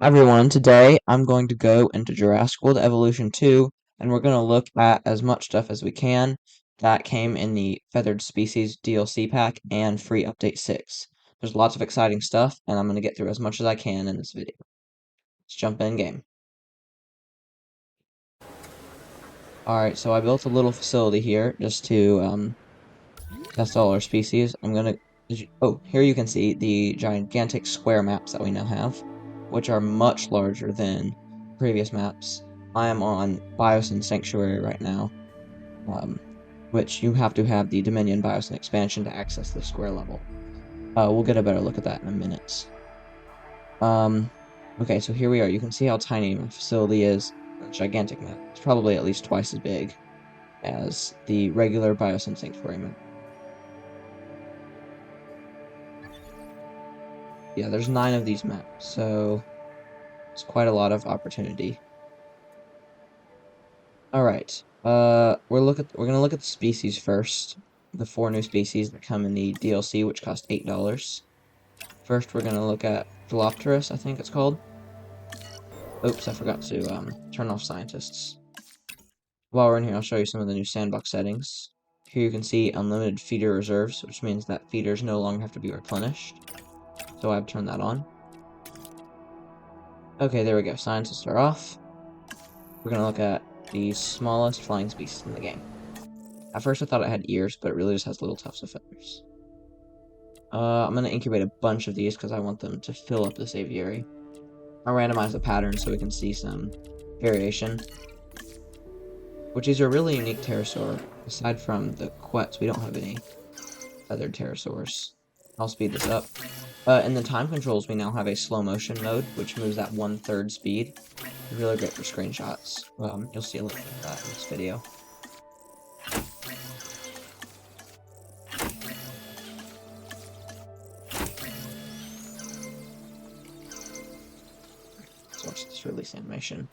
Hi everyone, today I'm going to go into Jurassic World Evolution 2, and we're going to look at as much stuff as we can that came in the Feathered Species DLC pack and free Update 6. There's lots of exciting stuff, and I'm going to get through as much as I can in this video. Let's jump in game. Alright, so I built a little facility here just to test all our species. Here you can see the gigantic square maps that we now have, which are much larger than previous maps. I am on Biosyn Sanctuary right now, which you have to have the Dominion Biosyn expansion to access the square level. We'll get a better look at that in a minute. Okay, so here we are. You can see how tiny my facility is. A gigantic map. It's probably at least twice as big as the regular Biosyn Sanctuary map. Yeah, there's 9 of these maps, so it's quite a lot of opportunity. Alright, we're gonna look at the species first. The 4 new species that come in the DLC, which cost $8. First, we're gonna look at Dilopterus, I think it's called. Oops, I forgot to turn off scientists. While we're in here, I'll show you some of the new sandbox settings. Here you can see unlimited feeder reserves, which means that feeders no longer have to be replenished. So I've turned that on. Okay, there we go. Scientists are off. We're gonna look at the smallest flying species in the game. At first I thought it had ears, but it really just has little tufts of feathers. I'm gonna incubate a bunch of these because I want them to fill up this aviary. I'll randomize the pattern so we can see some variation. Which is a really unique pterosaur. Aside from the quets, we don't have any feathered pterosaurs. I'll speed this up. In the time controls, we now have a slow motion mode, which moves at 1/3 speed. Really great for screenshots. You'll see a little bit of that in this video. Let's watch this release animation.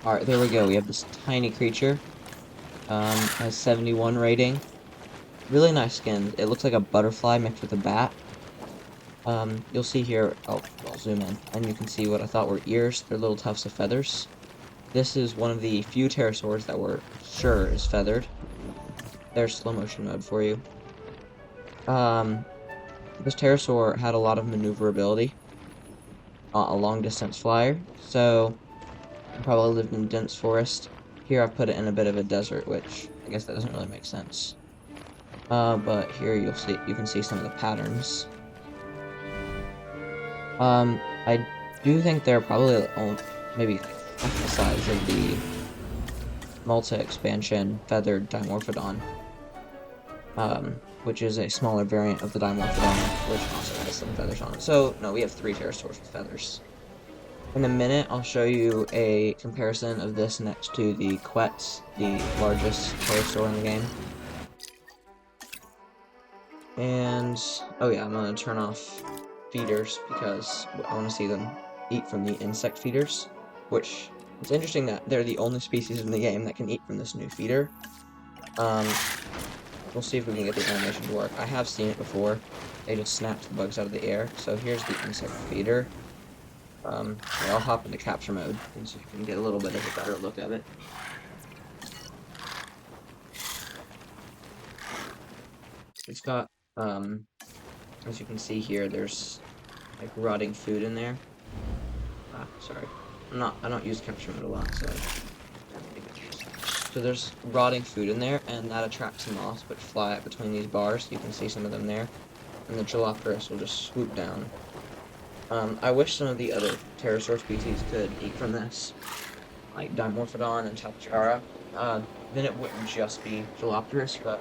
Alright, there we go. We have this tiny creature. Has 71 rating. Really nice skin. It looks like a butterfly mixed with a bat. You'll see here, I'll zoom in, and you can see what I thought were ears. They're little tufts of feathers. This is one of the few pterosaurs that we're sure is feathered. There's slow motion mode for you. This pterosaur had a lot of maneuverability. A long distance flyer, so probably lived in dense forest. Here I've put it in a bit of a desert, which I guess that doesn't really make sense. But here you can see some of the patterns. I do think they're probably maybe half the size of the multi-expansion feathered Dimorphodon, which is a smaller variant of the Dimorphodon, which also has some feathers on it. So, no, we have 3 pterosaurs with feathers. In a minute, I'll show you a comparison of this next to the Quetz, the largest pterosaur in the game. And, oh yeah, I'm gonna turn off feeders because I want to see them eat from the insect feeders, which it's interesting that they're the only species in the game that can eat from this new feeder. We'll see if we can get the animation to work. I have seen it before. They just snapped the bugs out of the air. So here's the insect feeder. I'll hop into capture mode so you can get a little bit of a better look at it. It's got, as you can see here, there's like rotting food in there. Sorry. I don't use capture mode a lot, so there's rotting food in there, and that attracts moths which fly up between these bars. You can see some of them there. And the Dilopterus will just swoop down. I wish some of the other pterosaur species could eat from this, like Dimorphodon and Tapejara. Then it wouldn't just be Dilopterus, but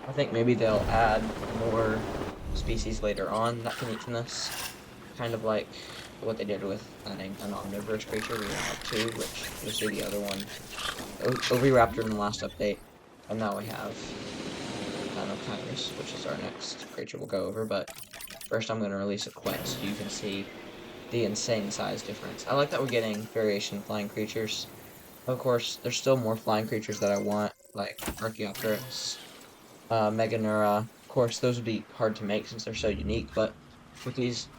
I think maybe they'll add more species later on that can eat from this. Kind of like what they did with adding an omnivorous creature. We have 2, which you'll see the other one. Oviraptor in the last update, and now we have Dinokairos, which is our next creature we'll go over, but first I'm going to release a quest so you can see the insane size difference. I like that we're getting variation flying creatures. Of course, there's still more flying creatures that I want, like Archaeopteryx, Meganura. Of course, those would be hard to make since they're so unique, but with these,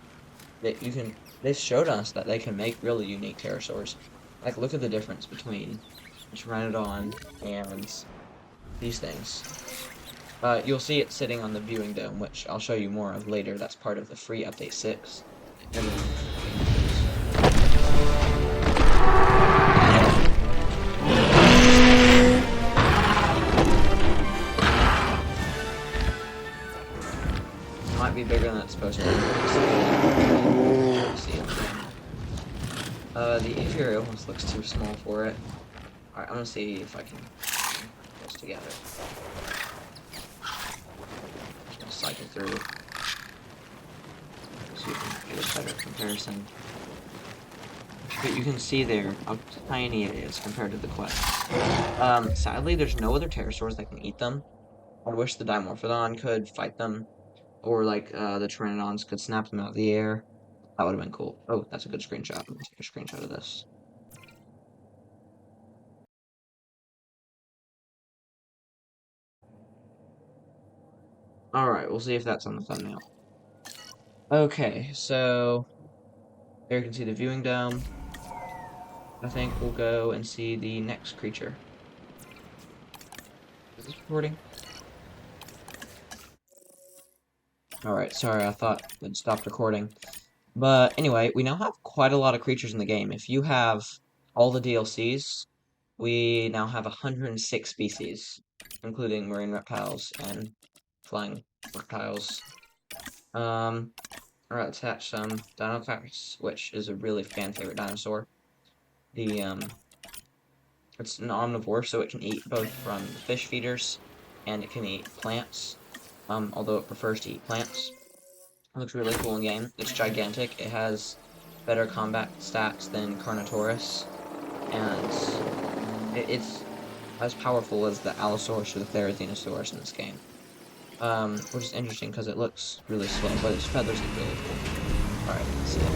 they've showed us that they can make really unique pterosaurs. Like, look at the difference between Pteranodon and these things. You'll see it sitting on the viewing dome, which I'll show you more of later. That's part of the free update 6. And it might be bigger than it's supposed to be. See it. The aviary almost looks too small for it. Alright, I'm gonna see if I can put this together. Just gonna cycle through. So you can get a better comparison. But you can see there how tiny it is compared to the quest. Sadly, there's no other pterosaurs that can eat them. I wish the Dimorphodon could fight them, or like the Pteranodons could snap them out of the air. That would have been cool. Oh, that's a good screenshot. I'm gonna take a screenshot of this. Alright, we'll see if that's on the thumbnail. Okay, so there you can see the viewing dome. I think we'll go and see the next creature. Is this recording? Alright, sorry, I thought it stopped recording. But anyway, we now have quite a lot of creatures in the game. If you have all the DLCs, we now have 106 species, including marine reptiles and flying reptiles. Alright, let's hatch some Dinocactus, which is a really fan-favorite dinosaur. It's an omnivore, so it can eat both from the fish feeders, and it can eat plants, although it prefers to eat plants. It looks really cool in game. It's gigantic. It has better combat stats than Carnotaurus, and it's as powerful as the Allosaurus or the Therizinosaurus in this game. Which is interesting because it looks really slow, but its feathers look really cool. Alright, let's see it.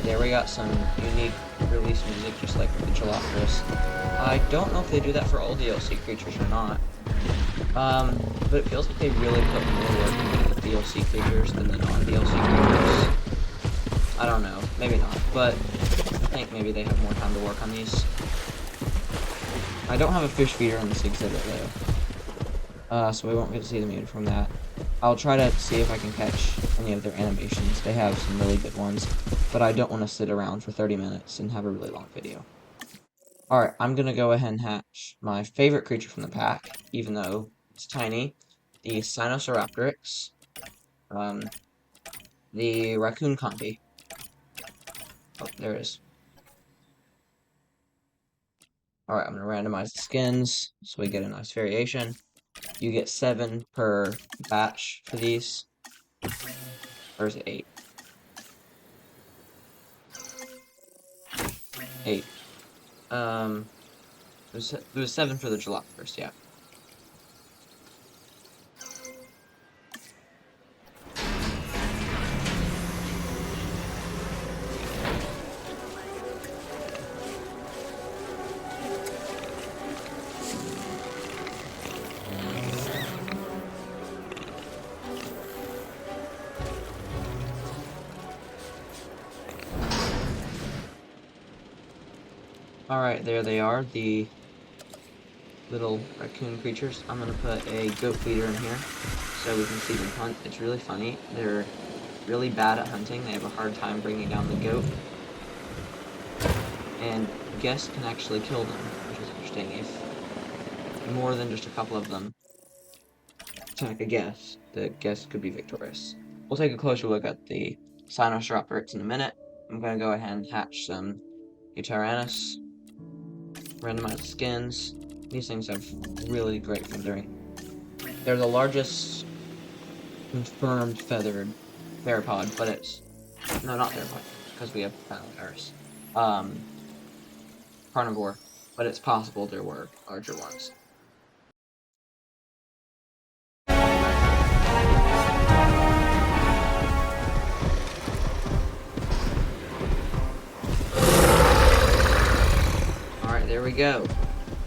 There we got some unique release music, just like the Jalophorus. I don't know if they do that for all DLC creatures or not. But it feels like they really put more work into the DLC creatures than the non-DLC creatures. I don't know, maybe not, but I think maybe they have more time to work on these. I don't have a fish feeder in this exhibit though, so we won't get to see the mute from that. I'll try to see if I can catch any of their animations. They have some really good ones, but I don't want to sit around for 30 minutes and have a really long video. Alright, I'm going to go ahead and hatch my favorite creature from the pack, even though it's tiny, the Sinosauropteryx, the Raccoon Conti. Oh, there it is. Alright, I'm going to randomize the skins so we get a nice variation. You get 7 per batch for these. Or is it 8? 8. There was 7 for the Jalophorus, yeah. Alright, there they are, the little raccoon creatures. I'm gonna put a goat feeder in here so we can see them hunt. It's really funny. They're really bad at hunting. They have a hard time bringing down the goat. And guests can actually kill them, which is interesting. If more than just a couple of them attack a guest, the guest could be victorious. We'll take a closer look at the Sinosauropteryx in a minute. I'm gonna go ahead and hatch some Yutyrannus. Randomize skins. these things have really great feathering. They're the largest confirmed feathered theropod, but it's... No, not theropod, because we have Iris. Carnivore, but it's possible there were larger ones. Alright, there we go.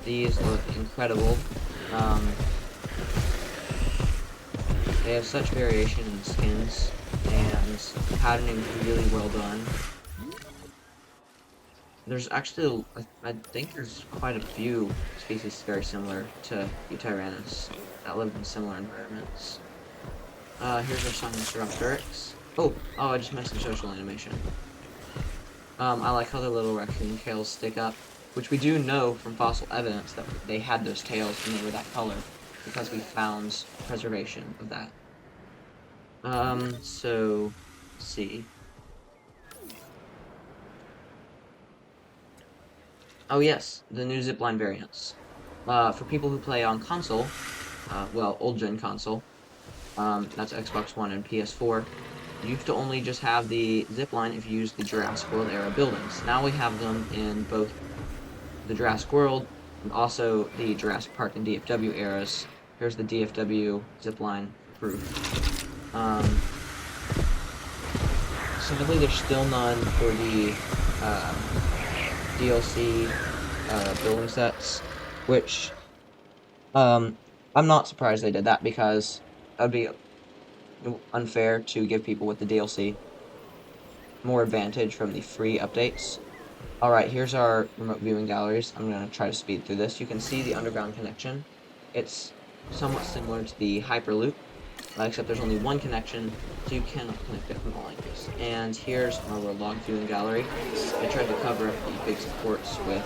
These look incredible. They have such variation in skins, and patterning really well done. There's actually, I think there's quite a few species very similar to Eutyrannus that live in similar environments. Here's our Sinosauropteryx. Oh, I just missed the social animation. I like how the little raccoon tails stick up, which we do know from fossil evidence that they had those tails and they were that color, because we found preservation of that. So, let's see. Oh yes, the new zipline variants. For people who play on console, well, old-gen console, that's Xbox One and PS4, you used to only just have the zipline if you used the Jurassic World era buildings. Now we have them in both the Jurassic World and also the Jurassic Park and DFW eras. Here's the DFW zipline proof. Sadly, there's still none for the DLC building sets, which I'm not surprised they did that, because that would be unfair to give people with the DLC more advantage from the free updates. Alright, here's our remote viewing galleries. I'm going to try to speed through this. You can see the underground connection. It's somewhat similar to the Hyperloop, except there's only one connection, so you cannot connect it from all angles. And here's our log viewing gallery. I tried to cover up the big supports with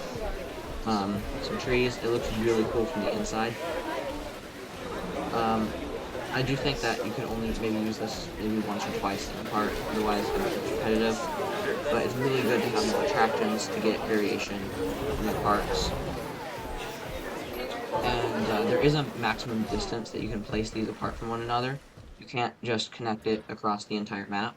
some trees. It looks really cool from the inside. I do think that you could only maybe use this maybe once or twice in a part, otherwise it's going to be repetitive. But it's really good to have more attractions to get variation in the parts. And there is a maximum distance that you can place these apart from one another. You can't just connect it across the entire map.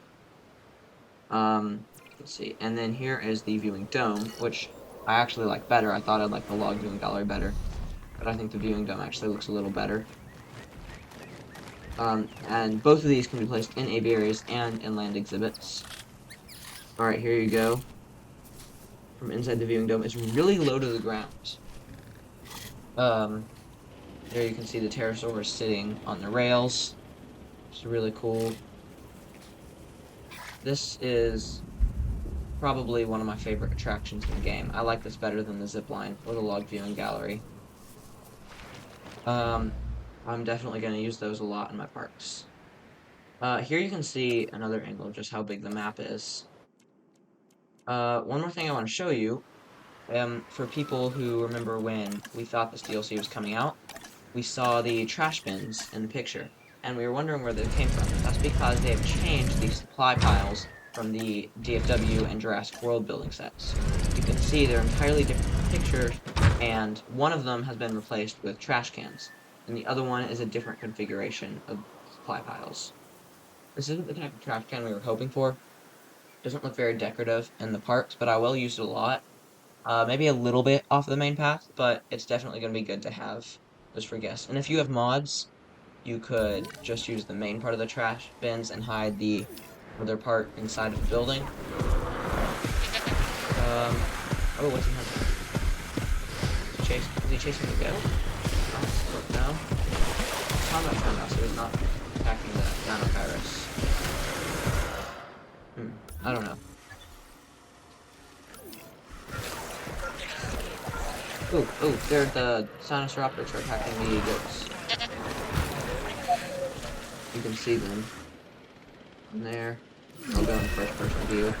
Let's see. And then here is the viewing dome, which I actually like better. I thought I'd like the log viewing gallery better, but I think the viewing dome actually looks a little better. And both of these can be placed in aviaries and in land exhibits. Alright, here you go. From inside the viewing dome. It's really low to the ground. There you can see the pterosaurs sitting on the rails. It's really cool. This is probably one of my favorite attractions in the game. I like this better than the zipline or the log viewing gallery. I'm definitely going to use those a lot in my parks. Here you can see another angle of just how big the map is. One more thing I want to show you, for people who remember when we thought this DLC was coming out, we saw the trash bins in the picture, and we were wondering where they came from. That's because they have changed the supply piles from the DFW and Jurassic World building sets. You can see they're entirely different pictures, and one of them has been replaced with trash cans, and the other one is a different configuration of supply piles. This isn't the type of trash can we were hoping for. It doesn't look very decorative in the parks, but I will use it a lot. Maybe a little bit off the main path, but it's definitely going to be good to have just for guests. And if you have mods, you could just use the main part of the trash bins and hide the other part inside of the building. Oh, what's he hunting? Is he chasing the goat? No? Combat found so he's not attacking the Nanopyrus. I don't know. Oh, there the Sinosauropteryx are attacking the goats. You can see them. From there. I'll go in first person view.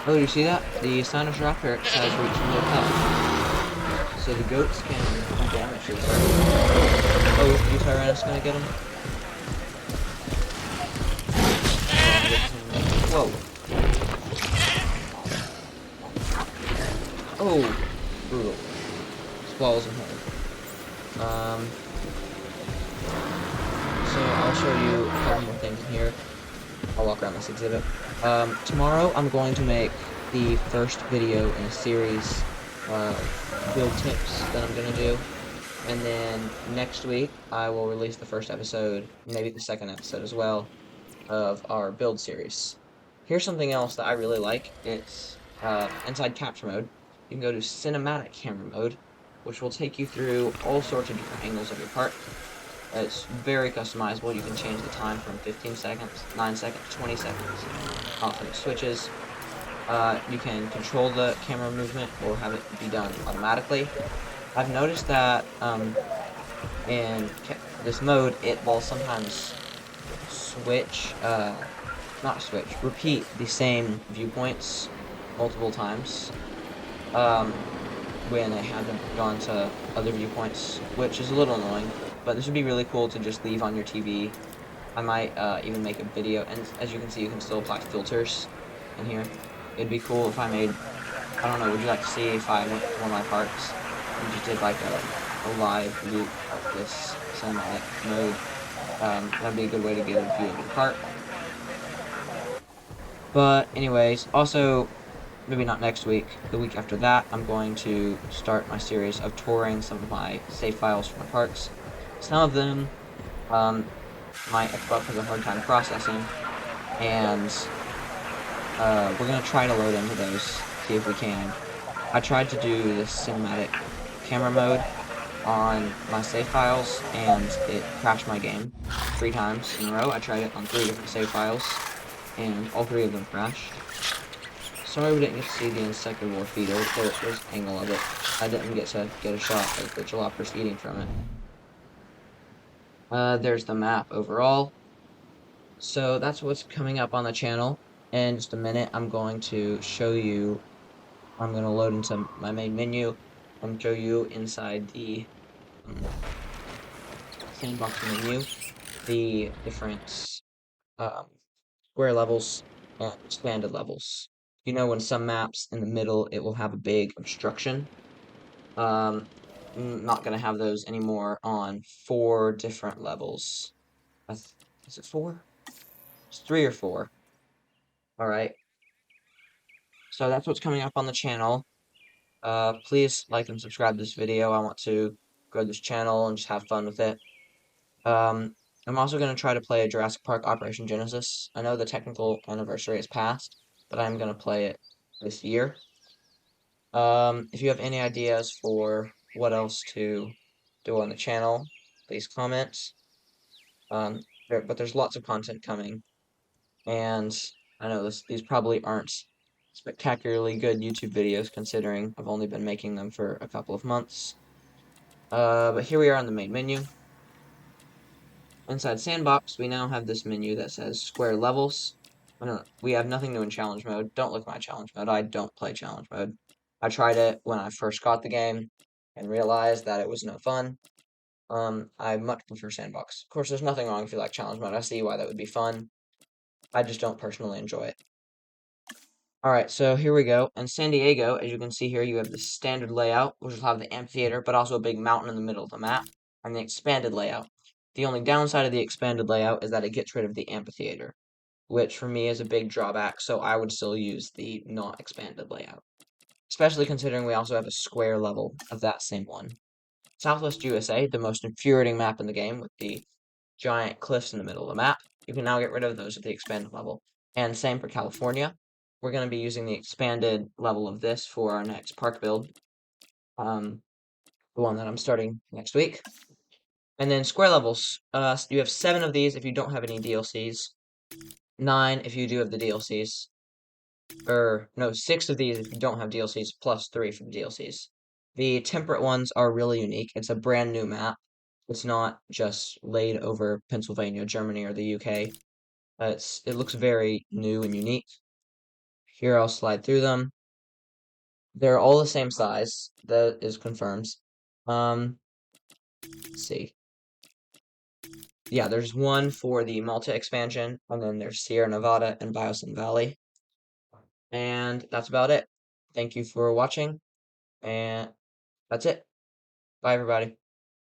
Oh, you see that? The Sinosauropteryx has reached low health. So the goats can do damage to this. Oh, Eutyrannus gonna get him? Whoa. Oh, brutal. Swallows him whole. So I'll show you a couple more things in here. I'll walk around this exhibit. Tomorrow I'm going to make the first video in a series of build tips that I'm gonna do. And then next week I will release the first episode, maybe the second episode as well, of our build series. Here's something else that I really like. It's inside capture mode. You can go to cinematic camera mode, which will take you through all sorts of different angles of your part. It's very customizable. You can change the time from 15 seconds, 9 seconds, 20 seconds. Often it switches. You can control the camera movement or have it be done automatically. I've noticed that in this mode, it will sometimes switch, not switch, repeat the same viewpoints multiple times when it hasn't gone to other viewpoints, which is a little annoying, but this would be really cool to just leave on your TV. I might even make a video, and as you can see, you can still apply filters in here. It'd be cool if I made, I don't know, would you like to see if I went to one of my parks and just did like a live loop of this cinematic mode? That'd be a good way to get a view of the park. But anyways, also, maybe not next week, the week after that, I'm going to start my series of touring some of my save files from my parks. Some of them, my Xbox has a hard time processing, and we're going to try to load into those, see if we can. I tried to do this cinematic camera mode on my save files, and it crashed my game 3 times in a row. I tried it on 3 different save files, and all 3 of them crashed. Sorry we didn't get to see the insect war feeder. There's an angle of it. I didn't get to get a shot of the jaloperos eating from it. There's the map overall. So that's what's coming up on the channel. In just a minute, I'm going to show you, I'm going to load into my main menu and show you inside the sandbox menu the different square levels and expanded levels. You know, in some maps in the middle, it will have a big obstruction. Not going to have those anymore on 4 different levels. Is it 4? It's 3 or 4. Alright. So that's what's coming up on the channel. Please like and subscribe to this video. I want to grow this channel and just have fun with it. I'm also going to try to play a Jurassic Park Operation Genesis. I know the technical anniversary has passed, but I'm going to play it this year. If you have any ideas for what else to do on the channel, please comment. But there's lots of content coming, and I know these probably aren't spectacularly good YouTube videos considering I've only been making them for a couple of months. But here we are on the main menu. Inside Sandbox, we now have this menu that says Square Levels. We have nothing new in Challenge Mode. Don't look at my Challenge Mode. I don't play Challenge Mode. I tried it when I first got the game and realized that it was no fun. I much prefer Sandbox. Of course, there's nothing wrong if you like Challenge Mode. I see why that would be fun. I just don't personally enjoy it. Alright, so here we go. In San Diego, as you can see here, you have the standard layout, which will have the amphitheater, but also a big mountain in the middle of the map, and the expanded layout. The only downside of the expanded layout is that it gets rid of the amphitheater, which for me is a big drawback, so I would still use the not expanded layout. Especially considering we also have a square level of that same one. Southwest USA, the most infuriating map in the game, with the giant cliffs in the middle of the map. You can now get rid of those at the expanded level. And same for California. We're going to be using the expanded level of this for our next park build. The one that I'm starting next week. And then square levels. You have 7 of these if you don't have any DLCs. 9 if you do have the DLCs. Or, no, 6 of these if you don't have DLCs, plus 3 for the DLCs. The temperate ones are really unique. It's a brand new map. It's not just laid over Pennsylvania, Germany, or the UK. It looks very new and unique. Here I'll slide through them. They're all the same size. That is confirmed. Let's see. Yeah, there's one for the Malta expansion, and then there's Sierra Nevada and Biosin Valley. And that's about it. Thank you for watching, and that's it. Bye, everybody.